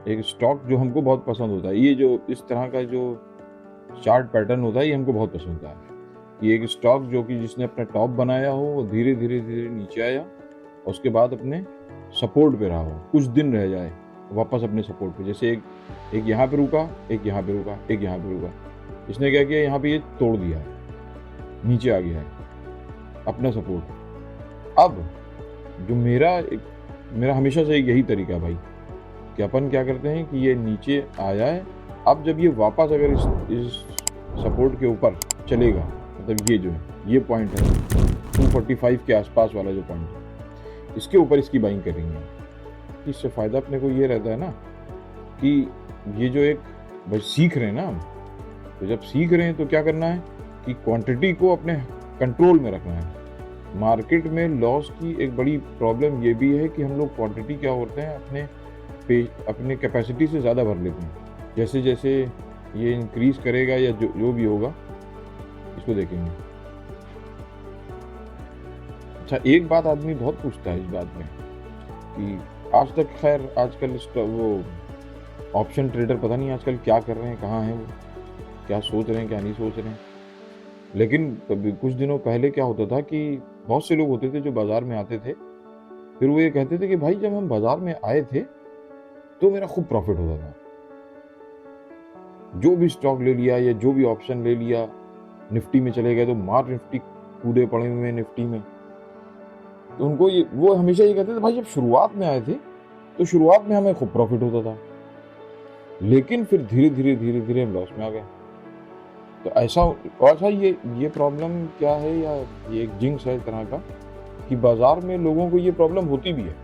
एक स्टॉक जो हमको बहुत पसंद होता है, ये जो इस तरह का जो चार्ट पैटर्न होता है ये हमको बहुत पसंद होता है कि एक स्टॉक जो कि जिसने अपना टॉप बनाया हो वो धीरे धीरे धीरे नीचे आया और उसके बाद अपने सपोर्ट पे रहा हो, कुछ दिन रह जाए वापस अपने सपोर्ट पे। जैसे एक यहाँ पे रुका, एक यहाँ पे रुका, एक यहाँ पे रुका, इसने क्या किया, यहाँ पे ये तोड़ दिया है, नीचे आ गया है अपना सपोर्ट। अब जो मेरा हमेशा से यही तरीका है भाई कि अपन क्या करते हैं कि ये नीचे आया है, अब जब ये वापस अगर इस सपोर्ट के ऊपर चलेगा, मतलब ये जो है ये पॉइंट है 245 के आसपास वाला जो पॉइंट है, इसके ऊपर इसकी बाइंग करेंगे। इससे फ़ायदा अपने को ये रहता है ना कि ये जो एक भाई सीख रहे हैं ना हम, तो जब सीख रहे हैं तो क्या करना है कि क्वांटिटी को अपने कंट्रोल में रखना है। मार्केट में लॉस की एक बड़ी प्रॉब्लम ये भी है कि हम लोग क्वांटिटी क्या होते हैं अपने कैपेसिटी से ज़्यादा भर लेते हैं। जैसे जैसे ये इंक्रीज करेगा या जो भी होगा इसको देखेंगे। अच्छा, एक बात आदमी बहुत पूछता है इस बात में कि आज तक खैर आजकल वो ऑप्शन ट्रेडर पता नहीं आजकल क्या कर रहे हैं, कहाँ हैं वो, क्या सोच रहे हैं क्या नहीं सोच रहे हैं। लेकिन कुछ दिनों पहले क्या होता था कि बहुत से लोग होते थे जो बाजार में आते थे, फिर वो ये कहते थे कि भाई जब हम बाजार में आए थे तो मेरा खूब प्रॉफिट होता था, जो भी स्टॉक ले लिया या जो भी ऑप्शन ले लिया, निफ्टी में चले गए तो मार निफ्टी कूदे पड़े हुए निफ्टी में। तो उनको वो हमेशा ये कहते थे भाई जब शुरुआत में आए थे तो शुरुआत में हमें खूब प्रॉफिट होता था, लेकिन फिर धीरे धीरे धीरे धीरे हम लॉस में आ गए। तो ऐसा ये प्रॉब्लम क्या है, या ये एक जिंक्स है इस तरह का कि बाजार में लोगों को ये प्रॉब्लम होती भी है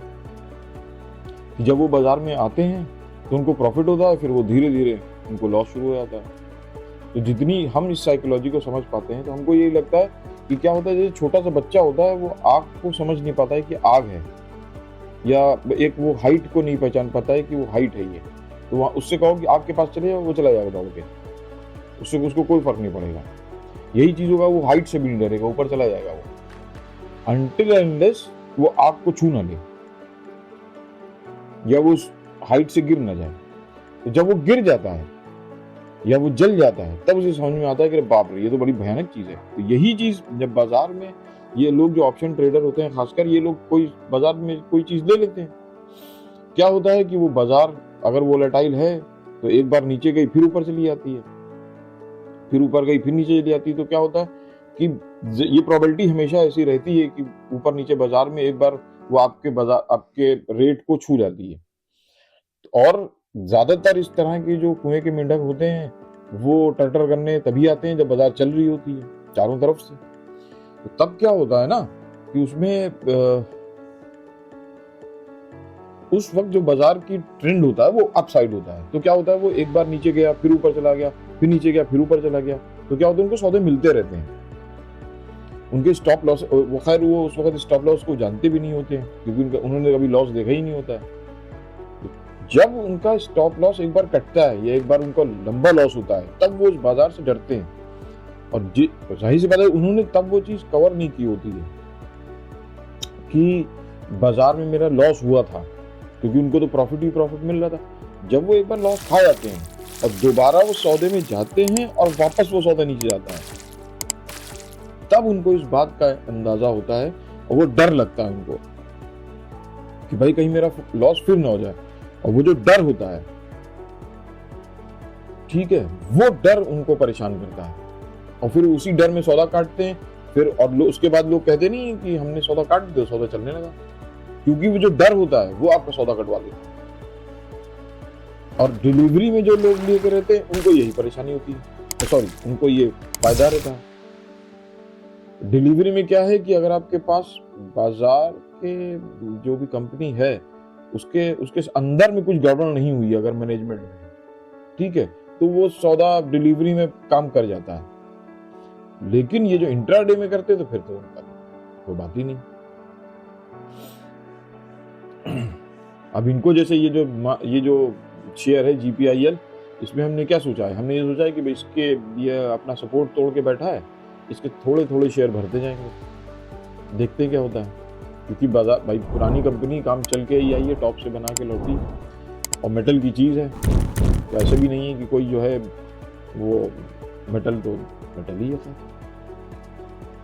कि जब वो बाजार में आते हैं तो उनको प्रॉफिट होता है, फिर वो धीरे धीरे उनको लॉस शुरू हो जाता है। तो जितनी हम इस साइकोलॉजी को समझ पाते हैं तो हमको यही लगता है कि क्या होता है, जैसे छोटा सा बच्चा होता है वो आग को समझ नहीं पाता है कि आग है, या एक वो हाइट को नहीं पहचान पाता है कि वो हाइट है ये, तो वहाँ उससे कहो कि आग के पास चले जाओ, वो चला जाएगा दौड़ के, उसको कोई फर्क नहीं पड़ेगा। यही चीज होगा, वो हाइट से भी नहीं डरेगा, ऊपर चला जाएगा वो, अनटिल अनलेस वो आग को छू ना ले या वो उस हाइट से गिर ना जाए। तो जब वो गिर जाता है या वो जल जाता है तब उसे समझ में आता है कि बाप रे ये तो बड़ी भयानक चीज है। तो यही चीज जब बाजार में ये लोग जो ऑप्शन ट्रेडर होते हैं, खासकर ये लोग कोई बाजार में कोई चीज ले लेते हैं, क्या होता है कि वो बाजार अगर वोलेटाइल है तो एक बार नीचे गई फिर ऊपर चली जाती है, फिर ऊपर गई फिर नीचे चली जाती है। तो क्या होता है कि ये प्रोबेबिलिटी हमेशा ऐसी रहती है कि ऊपर नीचे बाजार में एक बार वो आपके रेट को छू जाती है। और ज्यादातर इस तरह के जो कुएं के मेंढक होते हैं वो टर्टर करने तभी आते हैं जब बाजार चल रही होती है चारों तरफ से। तो तब क्या होता है ना कि उसमें उस वक्त जो बाजार की ट्रेंड होता है वो अपसाइड होता है। तो क्या होता है, वो एक बार नीचे गया फिर ऊपर चला गया, फिर नीचे गया फिर ऊपर चला गया। तो क्या होता है, उनको सौदे मिलते रहते हैं। उनके स्टॉप लॉस, वो खैर वो उस वक्त स्टॉप लॉस को जानते भी नहीं होते हैं क्योंकि उन्होंने कभी लॉस देखा ही नहीं होता है। जब उनका स्टॉप लॉस एक बार कटता है या एक बार उनका लंबा लॉस होता है तब वो उस बाजार से डरते हैं, और जाहिर सी बात है उन्होंने तब वो चीज कवर नहीं की होती है कि बाजार में मेरा लॉस हुआ था, क्योंकि उनको तो प्रॉफिट ही प्रॉफिट मिल रहा था। जब वो एक बार लॉस खा जाते हैं और दोबारा वो सौदे में जाते हैं और वापस वो सौदा नीचे जाता है, तब उनको इस बात का अंदाजा होता है और वो डर लगता है उनको कि भाई कहीं मेरा लॉस फिर ना हो जाए। और वो जो डर होता है, ठीक है, वो डर उनको परेशान करता है और फिर उसी डर में सौदा काटते हैं। फिर और उसके बाद लोग कहते नहीं कि हमने सौदा काट दिया, सौदा चलने लगा, क्योंकि वो जो डर होता है वो आपका सौदा कटवा देता है। और डिलीवरी में जो लोग लेके रहते हैं उनको यही परेशानी होती है, सॉरी उनको ये फायदा रहता है। डिलीवरी में क्या है कि अगर आपके पास बाजार के जो भी कंपनी है उसके अंदर में कुछ गड़बड़ नहीं हुई अगर मैनेजमेंट में, ठीक है, तो वो सौदा डिलीवरी में काम कर जाता है। लेकिन ये जो इंट्राडे में करते तो फिर तो उनका कोई बात ही नहीं। अब इनको जैसे ये जो शेयर है GPIL, इसमें हमने क्या सोचा है, हमने ये सोचा है कि भाई इसके ये अपना सपोर्ट तोड़ के बैठा है, इसके थोड़े थोड़े शेयर भरते जाएंगे, देखते क्या होता है। क्योंकि बाजार भाई पुरानी कंपनी काम चल के ही आई है, टॉप से बना के लौटी, और मेटल की चीज़ है, तो ऐसे भी नहीं है कि कोई जो है वो मेटल तो मेटल ही होता है।